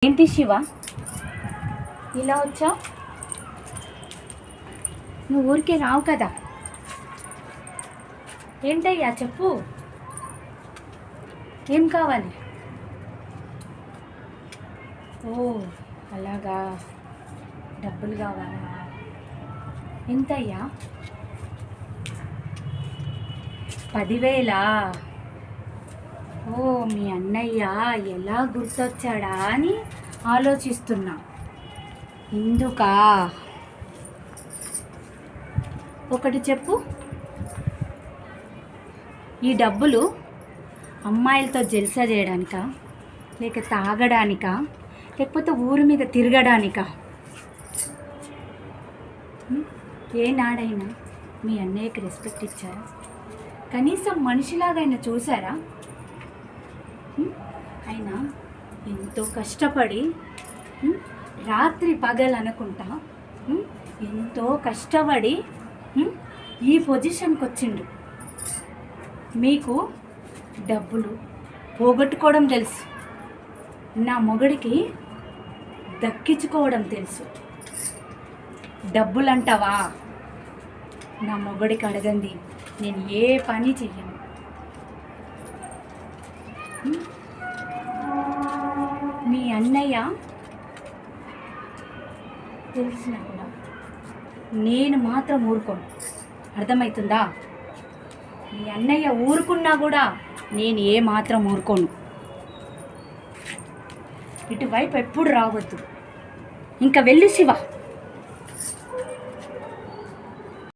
ఏంటి శివ, ఇలా వచ్చావు? నువ్వు ఊరికే రావు కదా. ఏంటయ్యా చెప్పు, ఏం కావాలి? ఓ అలాగా, డబ్బులు కావాలా? ఎంతయ్యా? 10,000? ఓ మీ అన్నయ్య ఎలా గుర్తొచ్చాడా అని ఆలోచిస్తున్నా. ఇందుకా? ఒకటి చెప్పు, ఈ డబ్బులు అమ్మాయిలతో జల్సా చేయడానికా, లేక తాగడానికా, లేకపోతే ఊరి మీద తిరగడానికా? ఏనాడైనా మీ అన్నయ్యకి రెస్పెక్ట్ ఇచ్చారా? కనీసం మనిషిలాగైనా చూసారా? అయినా ఎంతో కష్టపడి రాత్రి పగలు అనుకుంటా ఎంతో కష్టపడి ఈ పొజిషన్కి వచ్చిండు. మీకు డబ్బులు పోగొట్టుకోవడం తెలుసు, నా మొగుడికి దక్కించుకోవడం తెలుసు. డబ్బులు అంటావా? నా మొగుడికి అడగండి, నేను ఏ పని చెయ్యను. మీ అన్నయ్య తెలిసినా కూడా నేను మాత్రం ఊరుకోను, అర్థమవుతుందా? మీ అన్నయ్య ఊరుకున్నా కూడా నేను ఏ మాత్రం ఊరుకోను. ఇటువైపు ఎప్పుడు రావద్దు. ఇంకా వెళ్ళు శివ.